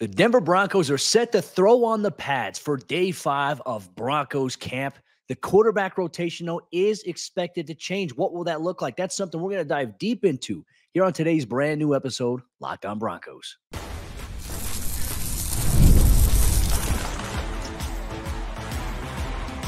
The Denver Broncos are set to throw on the pads for day 5 of Broncos camp. The quarterback rotation, though, is expected to change. What will that look like? That's something we're going to dive deep into here on today's brand new episode, Locked On Broncos.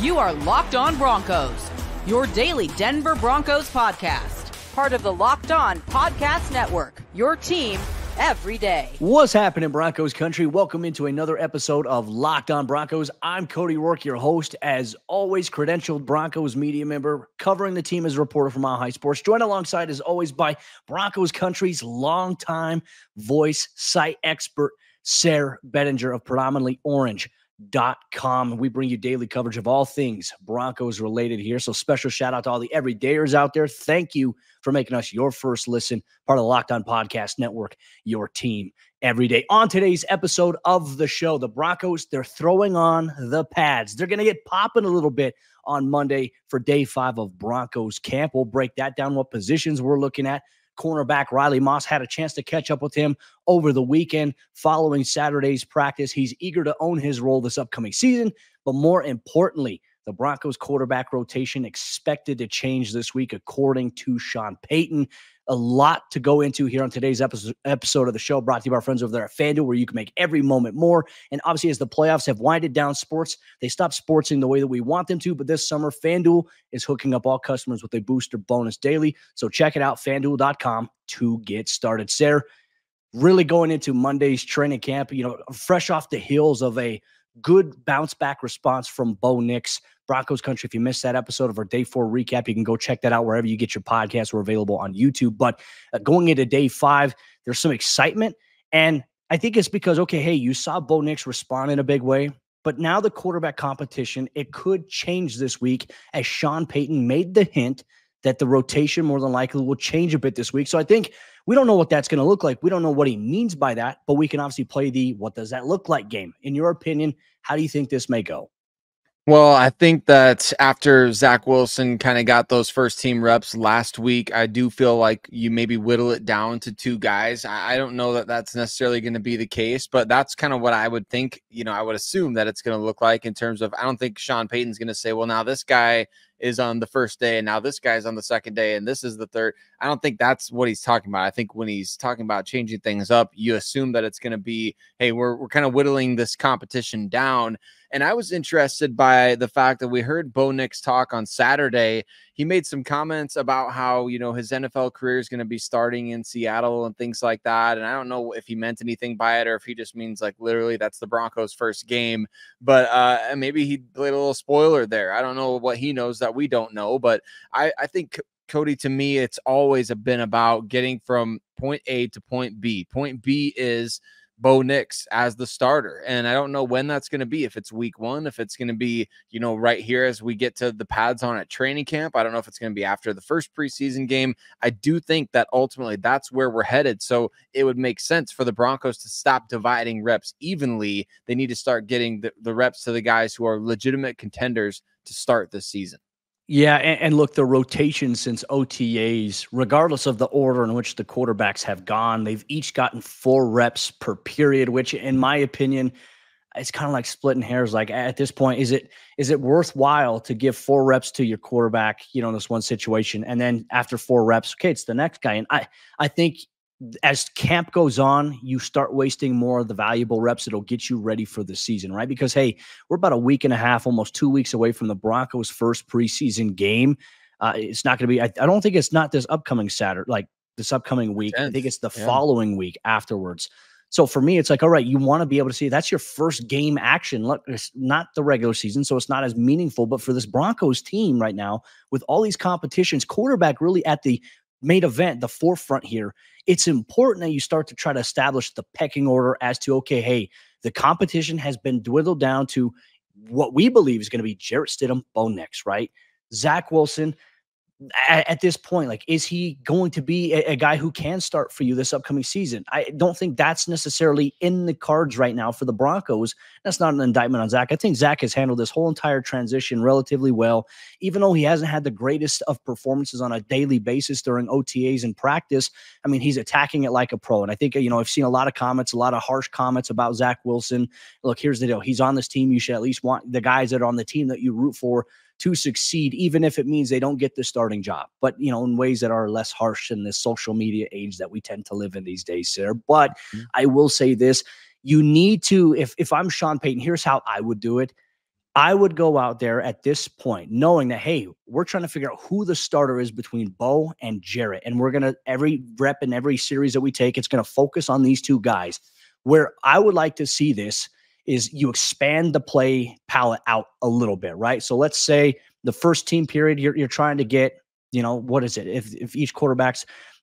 You are Locked On Broncos, your daily Denver Broncos podcast. Part of the Locked On Podcast Network, your team every day. What's happening, Broncos Country? Welcome into another episode of Locked On Broncos. I'm Cody Roark, your host, as always, credentialed Broncos media member, covering the team as a reporter for Mile High Sports, joined alongside, as always, by Broncos Country's longtime voice site expert, Sayre Bedinger of predominantly Orange.com. We bring you daily coverage of all things Broncos related here. So special shout out to all the everydayers out there. Thank you for making us your first listen, part of the Locked On Podcast Network, your team every day. On today's episode of the show, the Broncos, they're throwing on the pads. They're going to get popping a little bit on Monday for day 5 of Broncos camp. We'll break that down, what positions we're looking at. Cornerback Riley Moss had a chance to catch up with him over the weekend following Saturday's practice. He's eager to own his role this upcoming season, but more importantly, the Broncos quarterback rotation expected to change this week, according to Sean Payton. A lot to go into here on today's episode of the show, brought to you by our friends over there at FanDuel, where you can make every moment more. And obviously, as the playoffs have winded down sports, they stopped sportsing the way that we want them to. But this summer, FanDuel is hooking up all customers with a booster bonus daily. So check it out, FanDuel.com, to get started. Sayre, really going into Monday's training camp, fresh off the heels of a good bounce back response from Bo Nix. Broncos Country, if you missed that episode of our Day 4 recap, you can go check that out wherever you get your podcasts. We're available on YouTube. But going into Day 5, there's some excitement. And I think it's because, okay, hey, you saw Bo Nix respond in a big way. But now the quarterback competition, it could change this week, as Sean Payton made the hint that the rotation more than likely will change a bit this week. So I think we don't know what that's going to look like. We don't know what he means by that, but we can obviously play the what does that look like game. In your opinion, how do you think this may go? Well, I think that after Zach Wilson kind of got those first team reps last week, I do feel like you maybe whittle it down to 2 guys. I don't know that that's necessarily going to be the case, but that's kind of what I would think, I would assume that it's going to look like in terms of, I don't think Sean Payton's going to say, well, now this guy is on the first day and now this guy's on the second day and this is the third. I don't think that's what he's talking about. I think when he's talking about changing things up, you assume that it's going to be, hey, we're kind of whittling this competition down. And I was interested by the fact that we heard Bo Nix talk on Saturday. He made some comments about how, his NFL career is going to be starting in Seattle and things like that. And I don't know if he meant anything by it or if he just means like literally that's the Broncos' first game. But maybe he played a little spoiler there. I don't know what he knows that we don't know. But I think, Cody, to me, it's always been about getting from point A to point B. Point B is Bo Nix as the starter. And I don't know when that's going to be, if it's week 1, if it's going to be, right here as we get to the pads on at training camp. I don't know if it's going to be after the first preseason game. I do think that ultimately that's where we're headed. So it would make sense for the Broncos to stop dividing reps evenly. They need to start getting the reps to the guys who are legitimate contenders to start this season. Yeah, and look, the rotation since OTAs, regardless of the order in which the quarterbacks have gone, they've each gotten 4 reps per period, which in my opinion, it's kind of like splitting hairs. Like at this point, is it worthwhile to give 4 reps to your quarterback, in this one situation, and then after 4 reps, okay, it's the next guy. And I think as camp goes on, you start wasting more of the valuable reps that'll get you ready for the season, right? Because, hey, we're about a week and a half, almost 2 weeks away from the Broncos' first preseason game. It's not going to be, I don't think it's not this upcoming Saturday, like this upcoming week. I think it's the following week afterwards. So for me, it's like, all right, you want to be able to see that's your first game action. Look, it's not the regular season, so it's not as meaningful. But for this Broncos team right now, with all these competitions, quarterback really at the main event, the forefront here, it's important that you start to try to establish the pecking order as to, okay, hey, the competition has been dwindled down to what we believe is going to be Jarrett, Stidham, Bo Nix, right? Zach Wilson, at this point, like, is he going to be a guy who can start for you this upcoming season? I don't think that's necessarily in the cards right now for the Broncos. That's not an indictment on Zach. I think Zach has handled this whole entire transition relatively well, even though he hasn't had the greatest of performances on a daily basis during OTAs and practice. I mean, he's attacking it like a pro. And I think, I've seen a lot of comments, a lot of harsh comments about Zach Wilson. Look, here's the deal. He's on this team. You should at least want the guys that are on the team that you root for to succeed, even if it means they don't get the starting job, but in ways that are less harsh in this social media age that we tend to live in these days, Sayre. But I will say this, you need to, if I'm Sean Payton, here's how I would do it. I would go out there at this point, knowing that, hey, we're trying to figure out who the starter is between Bo and Jarrett. And we're going to, every rep in every series that we take, it's going to focus on these two guys. Where I would like to see this is you expand the play palette out a little bit, right? So let's say the first team period, you're trying to get, what is it? If each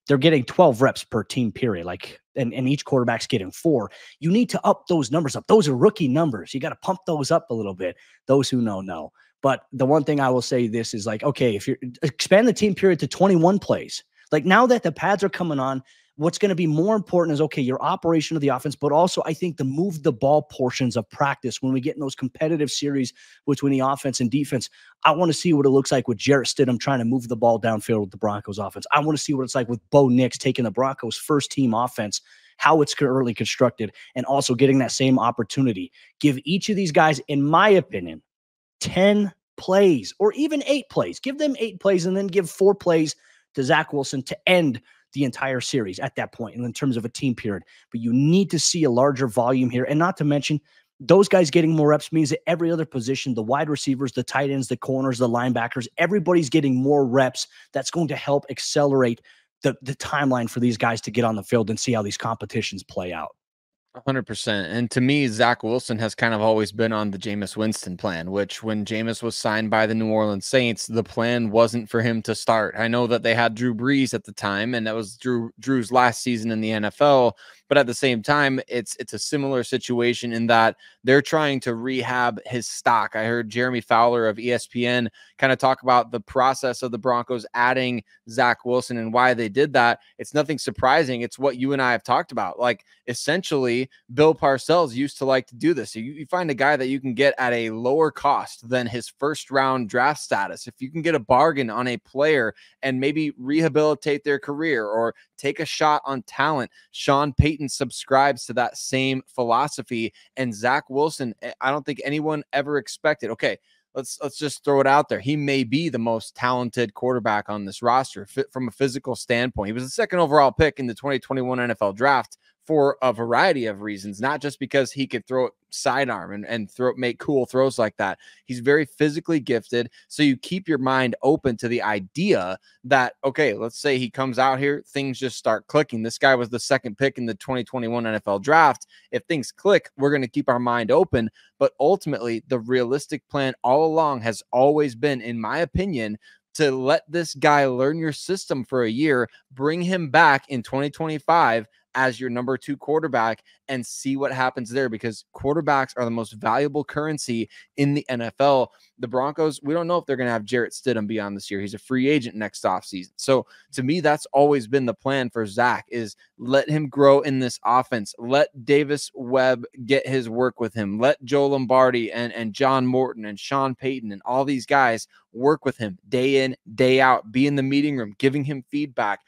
they're getting 12 reps per team period, like, and each quarterback's getting 4, you need to up those numbers up. Those are rookie numbers. You got to pump those up a little bit. Those who know. But the one thing I will say this is, like, okay, if you expand the team period to 21 plays, like, now that the pads are coming on, what's going to be more important is, okay, your operation of the offense, but also I think the move the ball portions of practice when we get in those competitive series between the offense and defense. I want to see what it looks like with Jarrett Stidham trying to move the ball downfield with the Broncos offense. I want to see what it's like with Bo Nix taking the Broncos first team offense, how it's currently constructed, and also getting that same opportunity. Give each of these guys, in my opinion, 10 plays or even 8 plays. Give them 8 plays and then give 4 plays to Zach Wilson to end the entire series at that point in terms of a team period. But you need to see a larger volume here. And not to mention, those guys getting more reps means that every other position, the wide receivers, the tight ends, the corners, the linebackers, everybody's getting more reps. That's going to help accelerate the timeline for these guys to get on the field and see how these competitions play out. 100%. And to me, Zach Wilson has kind of always been on the Jameis Winston plan, which when Jameis was signed by the New Orleans Saints, the plan wasn't for him to start. I know that they had Drew Brees at the time, and that was Drew's last season in the NFL. But at the same time, it's a similar situation in that they're trying to rehab his stock. I heard Jeremy Fowler of ESPN kind of talk about the process of the Broncos adding Zach Wilson and why they did that. It's nothing surprising. It's what you and I have talked about. Like, essentially, Bill Parcells used to like to do this. So you find a guy that you can get at a lower cost than his first round draft status. If you can get a bargain on a player and maybe rehabilitate their career or take a shot on talent, Sean Payton subscribes to that same philosophy. And Zach Wilson, I don't think anyone ever expected, okay, let's just throw it out there. He may be the most talented quarterback on this roster from a physical standpoint. He was the second overall pick in the 2021 NFL draft for a variety of reasons, not just because he could throw it sidearm and make cool throws like that. He's very physically gifted. So you keep your mind open to the idea that, okay, let's say he comes out here, things just start clicking. This guy was the second pick in the 2021 NFL draft. If things click, we're going to keep our mind open. But ultimately, the realistic plan all along has always been, in my opinion, to let this guy learn your system for a year, bring him back in 2025 as your number 2 quarterback and see what happens there, because quarterbacks are the most valuable currency in the NFL. The Broncos, we don't know if they're going to have Jarrett Stidham be on this year. He's a free agent next offseason. So to me, that's always been the plan for Zach, is let him grow in this offense. Let Davis Webb get his work with him. Let Joe Lombardi and John Morton and Sean Payton and all these guys work with him day in, day out, be in the meeting room, giving him feedback,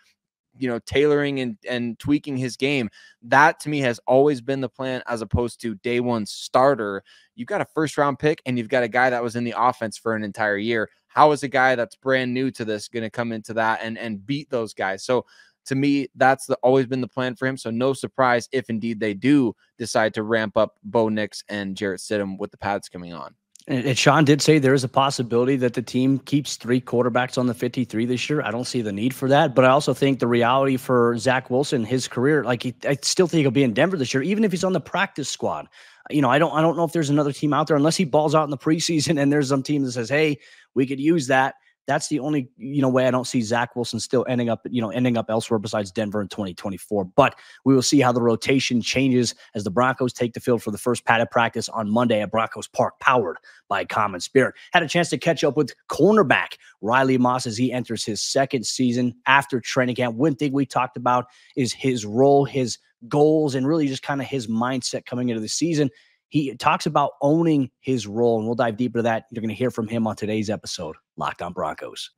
tailoring and tweaking his game. That to me has always been the plan, as opposed to day one starter. You've got a first round pick and you've got a guy that was in the offense for an entire year. How is a guy that's brand new to this going to come into that and beat those guys? So to me, that's always been the plan for him. So no surprise if indeed they do decide to ramp up Bo Nix and Jarrett Stidham with the pads coming on. And Sean did say there is a possibility that the team keeps 3 quarterbacks on the 53 this year. I don't see the need for that, but I also think the reality for Zach Wilson, his career, I still think he'll be in Denver this year, even if he's on the practice squad. I don't know if there's another team out there, unless he balls out in the preseason and there's some team that says, hey, we could use that. That's the only, way I don't see Zach Wilson still ending up elsewhere besides Denver in 2024. But we will see how the rotation changes as the Broncos take the field for the first padded practice on Monday at Broncos Park, powered by Common Spirit. Had a chance to catch up with cornerback Riley Moss as he enters his second season after training camp. One thing we talked about is his role, his goals, and really just kind of his mindset coming into the season. He talks about owning his role, and we'll dive deeper to that. You're going to hear from him on today's episode, Locked On Broncos.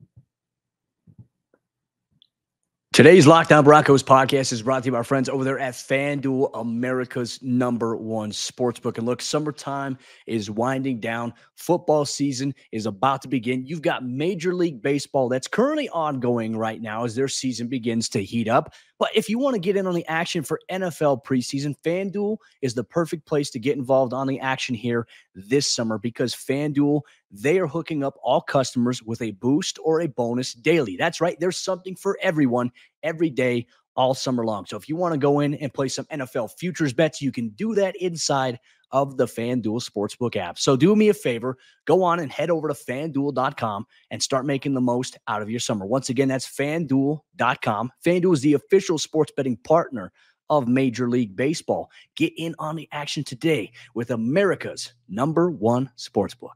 Today's Locked On Broncos podcast is brought to you by our friends over there at FanDuel, America's #1 sportsbook. And look, summertime is winding down. Football season is about to begin. You've got Major League Baseball that's currently ongoing right now as their season begins to heat up. But if you want to get in on the action for NFL preseason, FanDuel is the perfect place to get involved on the action here this summer, because FanDuel, they are hooking up all customers with a boost or a bonus daily. That's right. There's something for everyone every day, all summer long. So if you want to go in and play some NFL futures bets, you can do that inside of the FanDuel Sportsbook app. So do me a favor, go on and head over to FanDuel.com and start making the most out of your summer. Once again, that's FanDuel.com. FanDuel is the official sports betting partner of Major League Baseball. Get in on the action today with America's #1 sportsbook.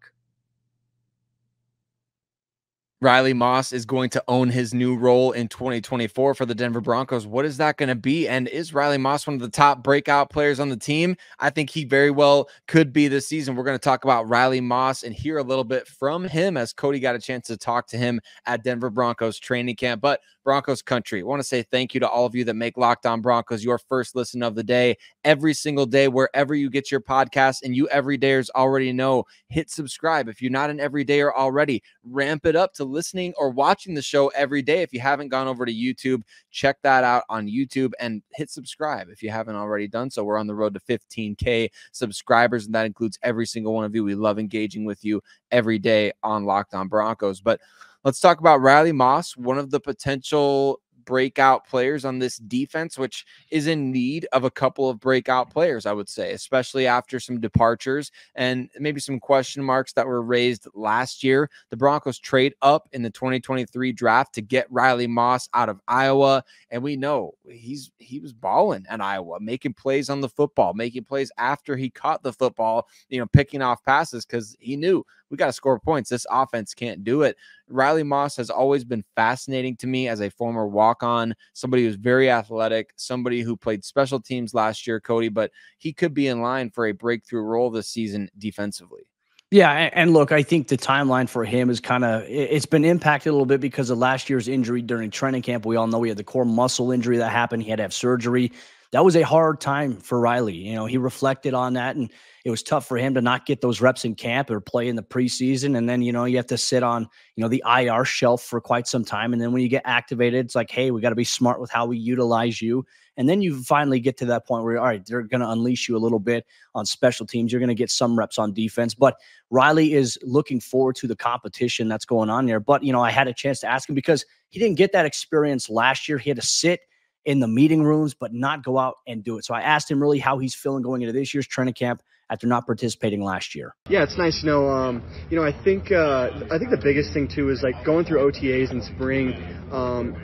Riley Moss is going to own his new role in 2024 for the Denver Broncos. What is that going to be? And is Riley Moss one of the top breakout players on the team? I think he very well could be this season. We're going to talk about Riley Moss and hear a little bit from him as Cody got a chance to talk to him at Denver Broncos training camp. But Broncos Country, I want to say thank you to all of you that make Locked On Broncos your first listen of the day every single day, wherever you get your podcast. And you everydayers already know, hit subscribe. If you're not an everydayer already, ramp it up to listening or watching the show every day. If you haven't gone over to YouTube, check that out on YouTube and hit subscribe if you haven't already done so. We're on the road to 15K subscribers, and that includes every single one of you. We love engaging with you every day on Locked On Broncos. But let's talk about Riley Moss, one of the potential breakout players on this defense, which is in need of a couple of breakout players, I would say, especially after some departures and maybe some question marks that were raised last year. The Broncos trade up in the 2023 draft to get Riley Moss out of Iowa, and we know he was balling at Iowa, making plays on the football, making plays after he caught the football, picking off passes because he knew we got to score points. This offense can't do it. Riley Moss has always been fascinating to me as a former walk-on, somebody who's very athletic, somebody who played special teams last year, Cody, but he could be in line for a breakthrough role this season defensively. Yeah, and look, I think the timeline for him is it's been impacted a little bit because of last year's injury during training camp. We all know he had the core muscle injury that happened. He had to have surgery. That was a hard time for Riley. He reflected on that, and it was tough for him to not get those reps in camp or play in the preseason. And then, you have to sit on, the IR shelf for quite some time. And then when you get activated, it's like, hey, we got to be smart with how we utilize you. And then you finally get to that point where, all right, they're going to unleash you a little bit on special teams. You're going to get some reps on defense. But Riley is looking forward to the competition that's going on there. But, I had a chance to ask him because he didn't get that experience last year. He had to sit in the meeting rooms, but not go out and do it. So I asked him really how he's feeling going into this year's training camp after not participating last year. Yeah, it's nice to know. I think the biggest thing too is like going through OTAs in spring.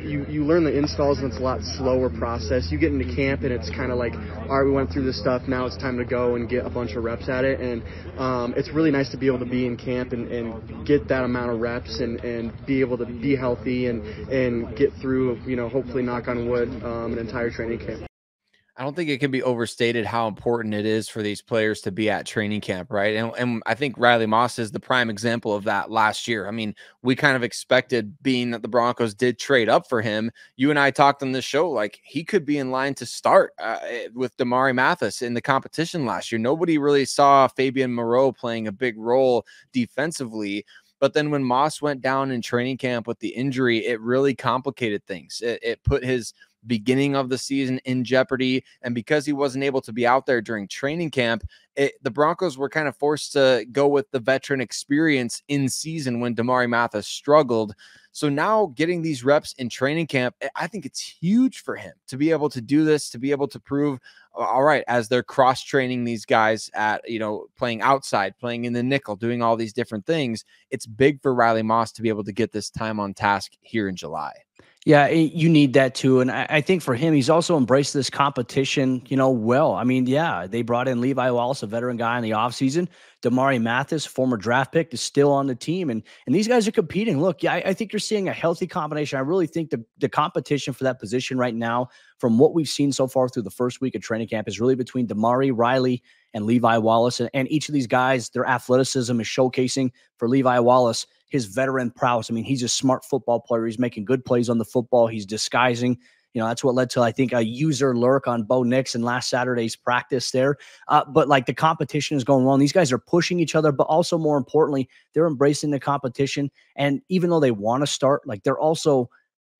You learn the installs, and it's a lot slower process. You get into camp, and it's kind of like, all right, we went through this stuff. Now it's time to go and get a bunch of reps at it. And it's really nice to be able to be in camp and get that amount of reps and be able to be healthy and get through, hopefully, knock on wood, an entire training camp. I don't think it can be overstated how important it is for these players to be at training camp, right? And I think Riley Moss is the prime example of that last year. I mean, we kind of expected, being that the Broncos did trade up for him. You and I talked on this show, like he could be in line to start with Damari Mathis in the competition last year. Nobody really saw Fabian Moreau playing a big role defensively. But then when Moss went down in training camp with the injury, it really complicated things. It put his beginning of the season in jeopardy. And because he wasn't able to be out there during training camp, the Broncos were kind of forced to go with the veteran experience in season when Damari Mathis struggled. So now getting these reps in training camp, I think it's huge for him to be able to do this, to be able to prove, all right, as they're cross-training these guys at, playing outside, playing in the nickel, doing all these different things. It's big for Riley Moss to be able to get this time on task here in July. Yeah, you need that too. And I think for him, he's also embraced this competition, well. I mean, yeah, they brought in Levi Wallace, a veteran guy in the offseason. Damari Mathis, former draft pick, is still on the team. And these guys are competing. Look, yeah, I think you're seeing a healthy combination. I really think the competition for that position right now, from what we've seen so far through the first week of training camp, is really between Damari, Riley, and Levi Wallace. And each of these guys, their athleticism is showcasing. For Levi Wallace, his veteran prowess. I mean, he's a smart football player. He's making good plays on the football. He's disguising. That's what led to, I think, a user lurk on Bo Nix in last Saturday's practice there. But like, the competition is going on. These guys are pushing each other, but also more importantly, they're embracing the competition. And even though they want to start, like, they're also,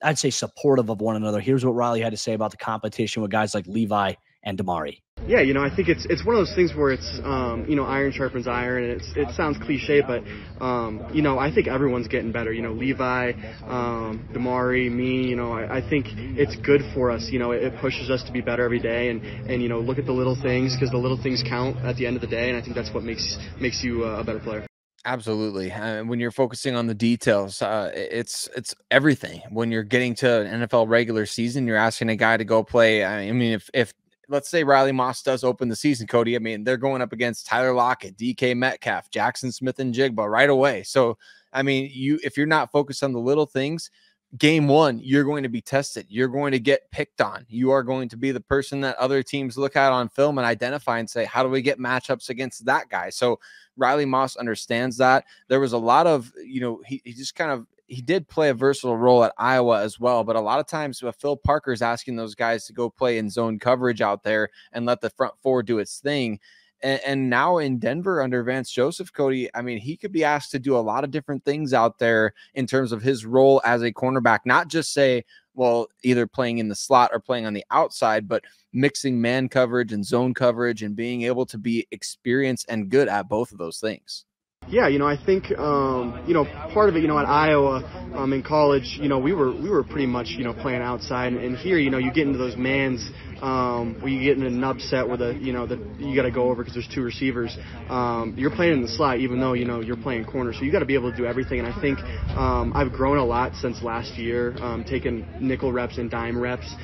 I'd say, supportive of one another. Here's what Riley had to say about the competition with guys like Levi and Damari. Yeah, I think it's one of those things where it's, iron sharpens iron, and it sounds cliche, but, I think everyone's getting better. Levi, Damari, me, I think it's good for us. It pushes us to be better every day, and look at the little things, because the little things count at the end of the day, and I think that's what makes you a better player. Absolutely. When you're focusing on the details, it's everything. When you're getting to an NFL regular season, you're asking a guy to go play. I mean, if let's say Riley Moss does open the season, Cody, I mean, they're going up against Tyler Lockett, DK Metcalf, Jackson Smith and Jigba right away. So, I mean, if you're not focused on the little things, game one, you're going to be tested. You're going to get picked on. You are going to be the person that other teams look at on film and identify and say, how do we get matchups against that guy? So Riley Moss understands that. There was a lot of, he just kind of, he did play a versatile role at Iowa as well, but a lot of times Phil Parker's asking those guys to go play in zone coverage out there and let the front four do its thing. And now in Denver under Vance Joseph, Cody, I mean, he could be asked to do a lot of different things out there in terms of his role as a cornerback, not just say, well, either playing in the slot or playing on the outside, but mixing man coverage and zone coverage and being able to be experienced and good at both of those things. Yeah, I think, part of it, at Iowa, in college, we were pretty much, playing outside. And here, you get into those mans, where you get in an upset where you got to go over because there's two receivers. You're playing in the slot, even though, you're playing corner. So you got to be able to do everything. And I think I've grown a lot since last year, taking nickel reps and dime reps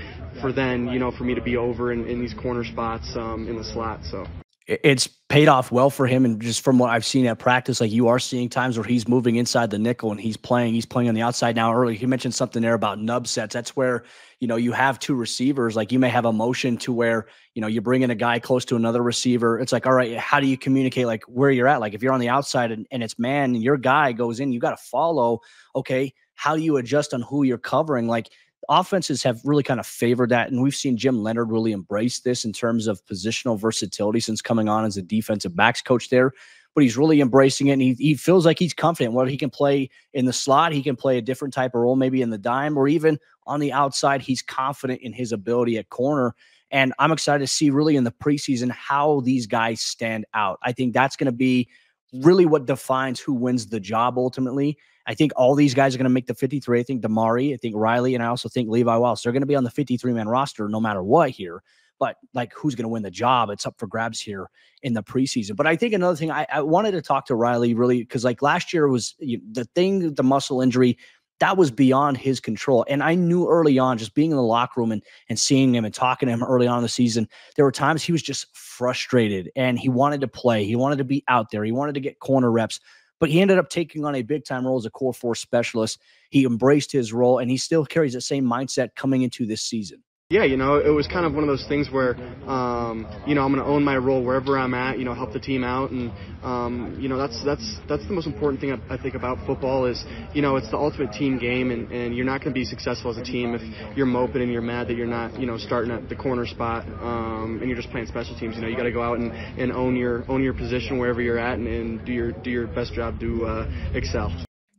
for then, for me to be over in these corner spots in the slot. So it's paid off well for him. And just from what I've seen at practice, like, you are seeing times where he's moving inside the nickel and he's playing on the outside. Now, earlier he mentioned something there about nub sets. That's where, you have two receivers. Like, you may have a motion to where, you bring in a guy close to another receiver. It's like, all right, how do you communicate, like, where you're at? Like, if you're on the outside and it's man and your guy goes in, you got to follow. Okay, how do you adjust on who you're covering? Like, offenses have really kind of favored that, and we've seen Jim Leonhard really embrace this in terms of positional versatility since coming on as a defensive backs coach there. But he's really embracing it, and he feels like he's confident. Whether he can play in the slot, he can play a different type of role, maybe in the dime, or even on the outside. He's confident in his ability at corner. And I'm excited to see really in the preseason how these guys stand out. I think that's going to be really what defines who wins the job ultimately. I think all these guys are going to make the 53. I think Damari, I think Riley, and I also think Levi Wallace. They're going to be on the 53-man roster no matter what here. But, like, who's going to win the job? It's up for grabs here in the preseason. But I think another thing, I wanted to talk to Riley really because, like, last year was the muscle injury, that was beyond his control. And I knew early on, just being in the locker room and seeing him and talking to him early on in the season, there were times he was just frustrated and he wanted to play. He wanted to be out there. He wanted to get corner reps. But he ended up taking on a big-time role as a core force specialist. He embraced his role, and he still carries the same mindset coming into this season. Yeah, it was kind of one of those things where, I'm going to own my role wherever I'm at, help the team out. And, that's the most important thing I think about football is, it's the ultimate team game, and you're not going to be successful as a team if you're moping and you're mad that you're not, starting at the corner spot, and you're just playing special teams. You got to go out and own your position wherever you're at and do your best job to excel.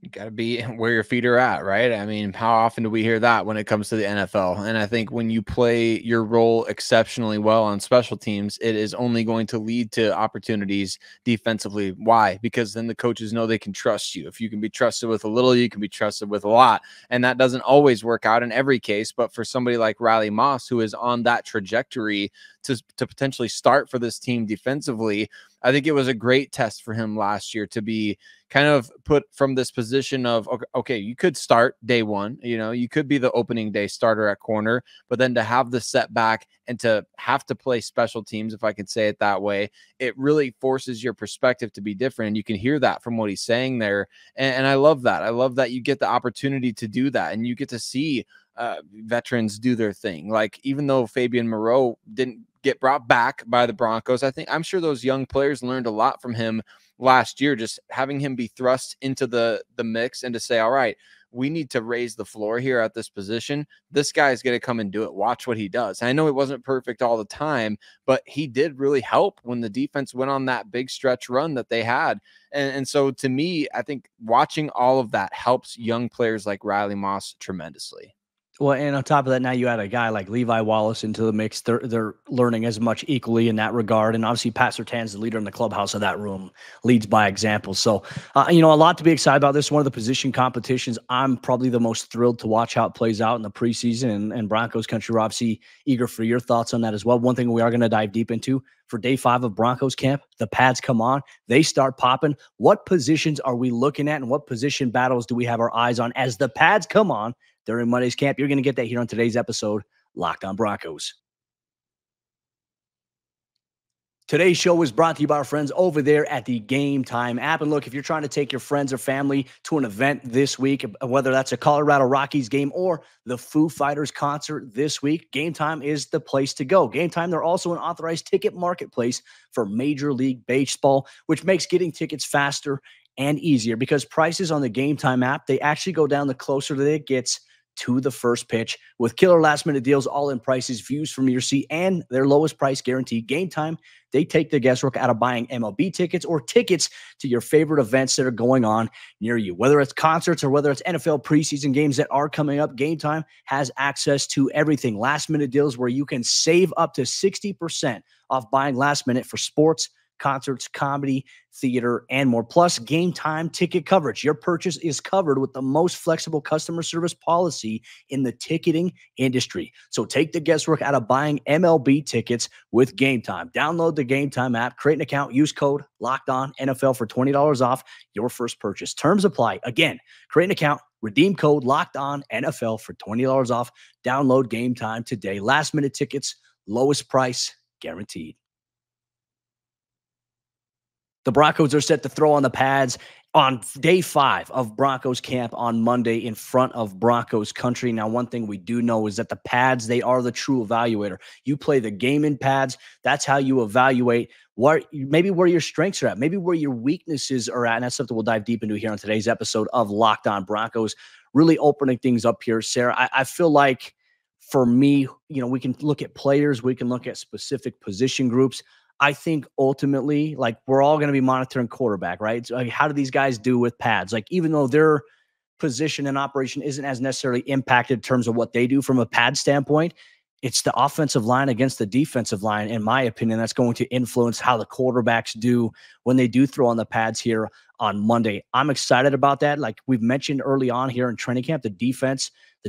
You got to be where your feet are at, right? I mean, how often do we hear that when it comes to the NFL? And I think when you play your role exceptionally well on special teams, it is only going to lead to opportunities defensively. Why? Because then the coaches know they can trust you. If you can be trusted with a little, you can be trusted with a lot. And that doesn't always work out in every case. But for somebody like Riley Moss, who is on that trajectory to potentially start for this team defensively, I think it was a great test for him last year to be kind of put from this position of, okay, you could start day one, you could be the opening day starter at corner, but then to have the setback and to have to play special teams, if I could say it that way, it really forces your perspective to be different. And you can hear that from what he's saying there. And I love that. I love that you get the opportunity to do that and you get to see veterans do their thing. Like, even though Fabian Moreau didn't get brought back by the Broncos, I'm sure those young players learned a lot from him last year, just having him be thrust into the mix and to say, all right, we need to raise the floor here at this position. This guy's going to come and do it. Watch what he does. And I know it wasn't perfect all the time, but he did really help when the defense went on that big stretch run that they had. And so to me, I think watching all of that helps young players like Riley Moss tremendously. Well, and on top of that, now you add a guy like Levi Wallace into the mix. They're learning as much equally in that regard. And obviously, Pat Surtain's the leader in the clubhouse of that room, leads by example. So, a lot to be excited about. This one of the position competitions I'm probably the most thrilled to watch how it plays out in the preseason. And Broncos Country, we're obviously eager for your thoughts on that as well. One thing we are going to dive deep into for day 5 of Broncos camp, the pads come on, they start popping. What positions are we looking at, and what position battles do we have our eyes on as the pads come on during Monday's camp? You're going to get that here on today's episode, Locked On Broncos. Today's show was brought to you by our friends over there at the Game Time app. And look, if you're trying to take your friends or family to an event this week, whether that's a Colorado Rockies game or the Foo Fighters concert this week, Game Time is the place to go. Game Time, they're also an authorized ticket marketplace for Major League Baseball, which makes getting tickets faster and easier because prices on the Game Time app, they actually go down the closer that it gets to the first pitch with killer last-minute deals, all-in prices, views from your seat, and their lowest price guarantee. Game Time, they take the guesswork out of buying MLB tickets or tickets to your favorite events that are going on near you. Whether it's concerts or whether it's NFL preseason games that are coming up, Game Time has access to everything. Last-minute deals where you can save up to 60% off buying last minute for sports, concerts, comedy, theater, and more. Plus, Game Time ticket coverage. Your purchase is covered with the most flexible customer service policy in the ticketing industry. So take the guesswork out of buying MLB tickets with Game Time. Download the Game Time app, create an account, use code LOCKEDON NFL for $20 off your first purchase. Terms apply. Again, create an account, redeem code LOCKEDON NFL for $20 off. Download Game Time today. Last minute tickets, lowest price guaranteed. The Broncos are set to throw on the pads on day 5 of Broncos camp on Monday in front of Broncos Country. Now, one thing we do know is that the pads, they are the true evaluator. You play the game in pads. That's how you evaluate maybe where your strengths are at, maybe where your weaknesses are at. And that's something we'll dive deep into here on today's episode of Locked On Broncos, really opening things up here. Sayre, I feel like for me, we can look at players, we can look at specific position groups. I think ultimately, like, we're all going to be monitoring quarterback, right? So, like, how do these guys do with pads? Like, even though their position and operation isn't as necessarily impacted in terms of what they do from a pad standpoint, it's the offensive line against the defensive line, in my opinion, that's going to influence how the quarterbacks do when they do throw on the pads here on Monday. I'm excited about that. Like we've mentioned early on here in training camp, the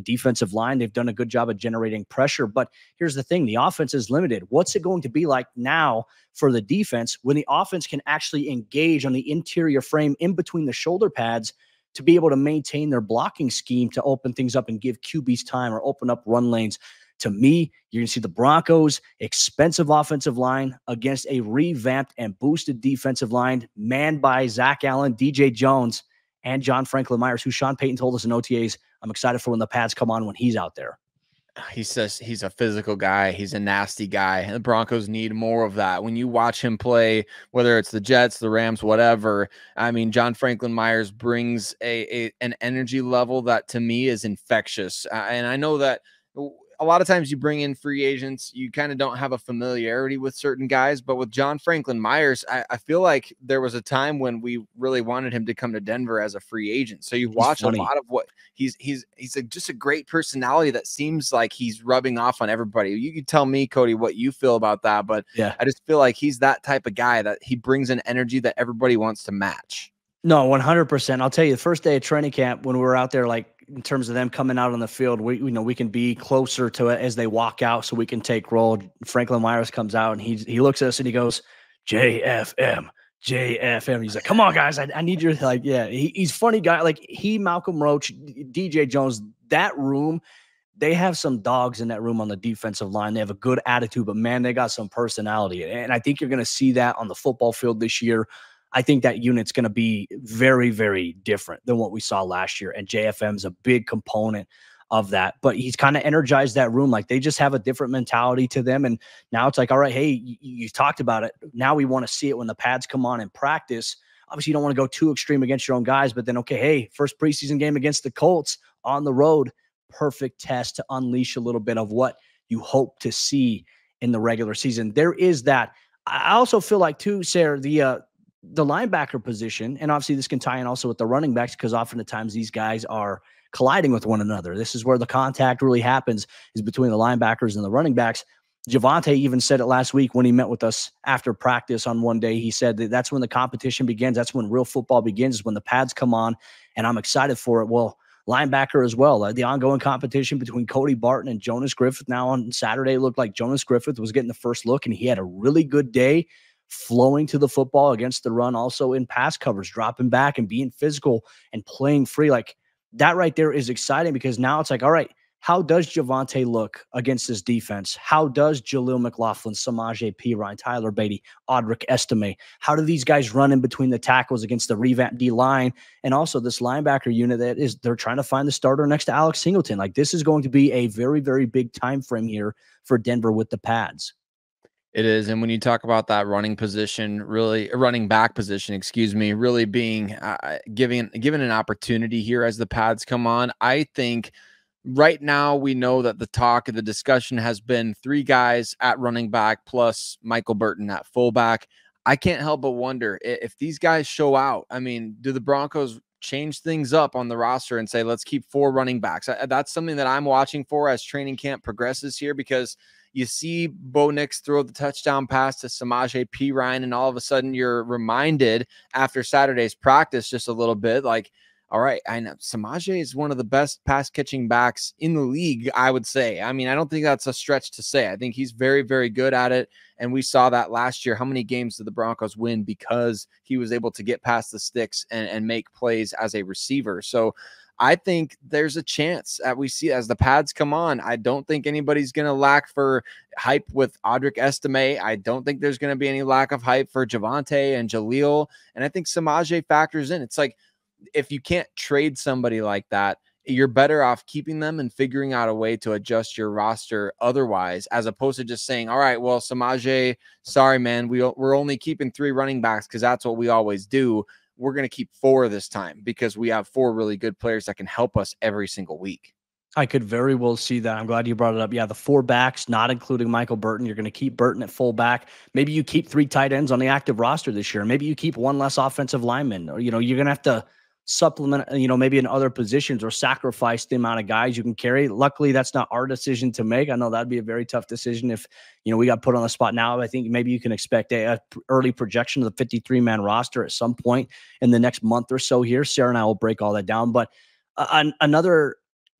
defensive line, they've done a good job of generating pressure. But here's the thing, the offense is limited. What's it going to be like now for the defense when the offense can actually engage on the interior frame in between the shoulder pads to be able to maintain their blocking scheme to open things up and give QBs time or open up run lanes? To me, you're going to see the Broncos' expensive offensive line against a revamped and boosted defensive line manned by Zach Allen, DJ Jones, and John Franklin Myers, who Sean Payton told us in OTAs, I'm excited for when the pads come on when he's out there. He says he's a physical guy. He's a nasty guy. And the Broncos need more of that. When you watch him play, whether it's the Jets, the Rams, whatever, I mean, John Franklin Myers brings an energy level that to me is infectious. And I know that a lot of times you bring in free agents, you kind of don't have a familiarity with certain guys. But with John Franklin Myers, I feel like there was a time when we really wanted him to come to Denver as a free agent. So you watch a lot of what he's just a great personality that seems like he's rubbing off on everybody. You can tell me, Cody, what you feel about that, but yeah, I just feel like he's that type of guy that he brings an energy that everybody wants to match. No, 100%. I'll tell you, the first day of training camp, when we were out there, like in terms of them coming out on the field, we can be closer to it as they walk out, so we can take roll. Franklin Myers comes out and he looks at us and he goes, JFM. JFM. He's like, come on, guys. I need your, like, yeah, he's funny guy. Like Malcolm Roach, DJ Jones, that room, they have some dogs in that room on the defensive line. They have a good attitude, but man, they got some personality. And I think you're going to see that on the football field this year. I think that unit's going to be very, very different than what we saw last year. And JFM's a big component of that. But he's kind of energized that room. Like they just have a different mentality to them. And now it's like, all right, hey, you talked about it. Now we want to see it when the pads come on in practice. Obviously, you don't want to go too extreme against your own guys. But then, okay, hey, first preseason game against the Colts on the road. Perfect test to unleash a little bit of what you hope to see in the regular season. There is that. I also feel like, too, Sayre, the linebacker position, and obviously this can tie in also with the running backs because often at times these guys are colliding with one another. This is where the contact really happens, is between the linebackers and the running backs. Javonte even said it last week when he met with us after practice on one day. He said that that's when the competition begins. That's when real football begins, is when the pads come on, and I'm excited for it. Well, linebacker as well. The ongoing competition between Cody Barton and Jonas Griffith. Now on Saturday, it looked like Jonas Griffith was getting the first look, and he had a really good day flowing to the football against the run, also in pass coverage, dropping back and being physical and playing free. Like that right there is exciting because now it's like, all right, how does Javonte look against this defense? How does Jaleel McLaughlin, Samaje Perine, Tyler Beatty, Audric Estime, how do these guys run in between the tackles against the revamped D-line? And also this linebacker unit they're trying to find the starter next to Alex Singleton. Like this is going to be a very, very big time frame here for Denver with the pads. It is. And when you talk about that running back position, really being given an opportunity here as the pads come on, I think right now we know that the talk of the discussion has been 3 guys at running back plus Michael Burton at fullback. I can't help but wonder if these guys show out. I mean, do the Broncos change things up on the roster and say, let's keep 4 running backs? That's something that I'm watching for as training camp progresses here, because you see Bo Nix throw the touchdown pass to Samaje Perine, and all of a sudden you're reminded after Saturday's practice just a little bit like, all right, I know Samaje is one of the best pass catching backs in the league, I would say. I mean, I don't think that's a stretch to say. I think he's very, very good at it. And we saw that last year. How many games did the Broncos win because he was able to get past the sticks and make plays as a receiver? So I think there's a chance that we see as the pads come on. I don't think anybody's going to lack for hype with Audric Estime. I don't think there's going to be any lack of hype for Javonte and Jaleel. And I think Samaje factors in. It's like, if you can't trade somebody like that, you're better off keeping them and figuring out a way to adjust your roster otherwise, as opposed to just saying, all right, well, Samaje, sorry, man, we're only keeping 3 running backs because that's what we always do. We're going to keep 4 this time because we have 4 really good players that can help us every single week. I could very well see that. I'm glad you brought it up. Yeah, the 4 backs, not including Michael Burton. You're going to keep Burton at fullback. Maybe you keep 3 tight ends on the active roster this year. Maybe you keep 1 less offensive lineman. Or, you're going to have to supplement, maybe in other positions, or sacrifice the amount of guys you can carry. Luckily, that's not our decision to make. I know that'd be a very tough decision if, we got put on the spot now. I think maybe you can expect a early projection of the 53-man roster at some point in the next month or so here. Sayre and I will break all that down. But another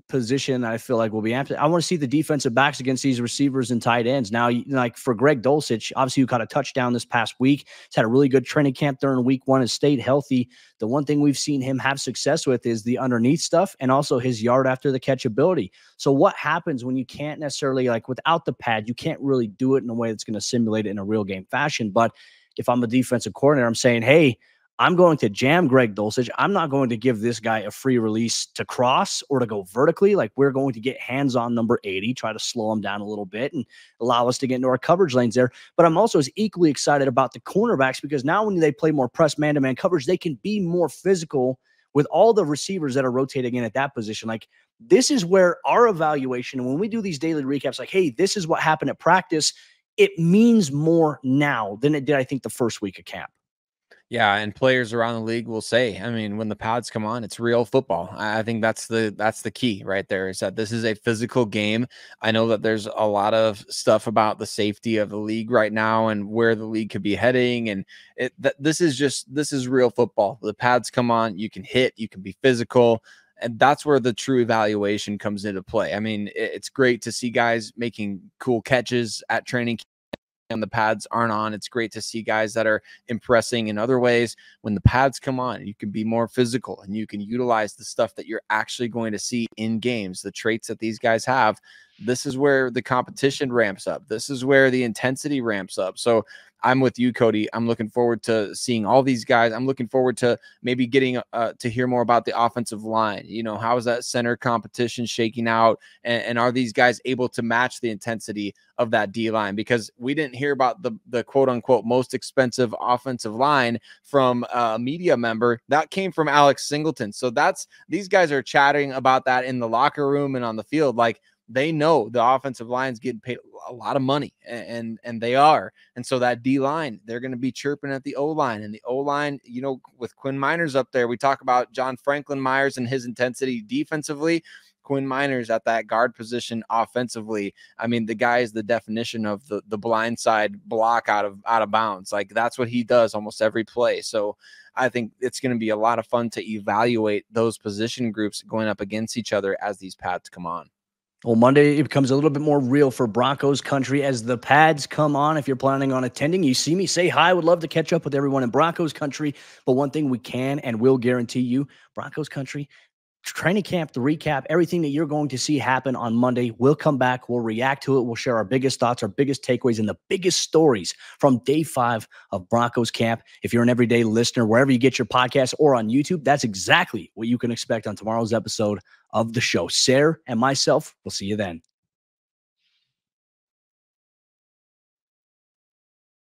position I feel like will be amped. I want to see the defensive backs against these receivers and tight ends. Now, like for Greg Dulcich, obviously you caught a touchdown this past week. He's had a really good training camp during week 1 and stayed healthy. The one thing we've seen him have success with is the underneath stuff and also his yard after the catch ability. So what happens when you can't necessarily, like without the pad, you can't really do it in a way that's going to simulate it in a real game fashion. But if I'm a defensive coordinator, I'm saying, hey, I'm going to jam Greg Dulcich. I'm not going to give this guy a free release to cross or to go vertically. Like, we're going to get hands on number 80, try to slow him down a little bit and allow us to get into our coverage lanes there. But I'm also as equally excited about the cornerbacks, because now when they play more press man-to-man coverage, they can be more physical with all the receivers that are rotating in at that position, like this is where our evaluation, and when we do these daily recaps, like, hey, this is what happened at practice, it means more now than it did, I think, the first week of camp. Yeah, and players around the league will say, I mean, when the pads come on, it's real football. I think that's the key right there, is that this is a physical game. I know that there's a lot of stuff about the safety of the league right now and where the league could be heading, and this is real football. The pads come on, you can hit, you can be physical, and that's where the true evaluation comes into play. I mean, it's great to see guys making cool catches at training and the pads aren't on. It's great to see guys that are impressing in other ways. When the pads come on, you can be more physical and you can utilize the stuff that you're actually going to see in games, the traits that these guys have. This is where the competition ramps up. This is where the intensity ramps up. So I'm with you, Cody. I'm looking forward to seeing all these guys. I'm looking forward to maybe getting to hear more about the offensive line. You know, how is that center competition shaking out? And are these guys able to match the intensity of that D line? Because we didn't hear about the quote unquote most expensive offensive line from a media member. That came from Alex Singleton. So these guys are chatting about that in the locker room and on the field. Like, they know the offensive line's getting paid a lot of money, and they are. And so that D line, they're going to be chirping at the O line, and the O line, you know, with Quinn Miners up there, we talk about John Franklin Myers and his intensity defensively. Quinn Miners at that guard position offensively. I mean, the guy is the definition of the blind side block out of bounds. Like, that's what he does almost every play. So I think it's going to be a lot of fun to evaluate those position groups going up against each other as these pads come on. Well, Monday, it becomes a little bit more real for Broncos country as the pads come on. If you're planning on attending, you see me, say hi. I would love to catch up with everyone in Broncos country. But one thing we can and will guarantee you, Broncos country, training camp, the recap, everything that you're going to see happen on Monday, we'll come back. We'll react to it. We'll share our biggest thoughts, our biggest takeaways, and the biggest stories from day 5 of Broncos camp. If you're an everyday listener, wherever you get your podcast or on YouTube, that's exactly what you can expect on tomorrow's episode of the show. Sayre and myself, we'll see you then.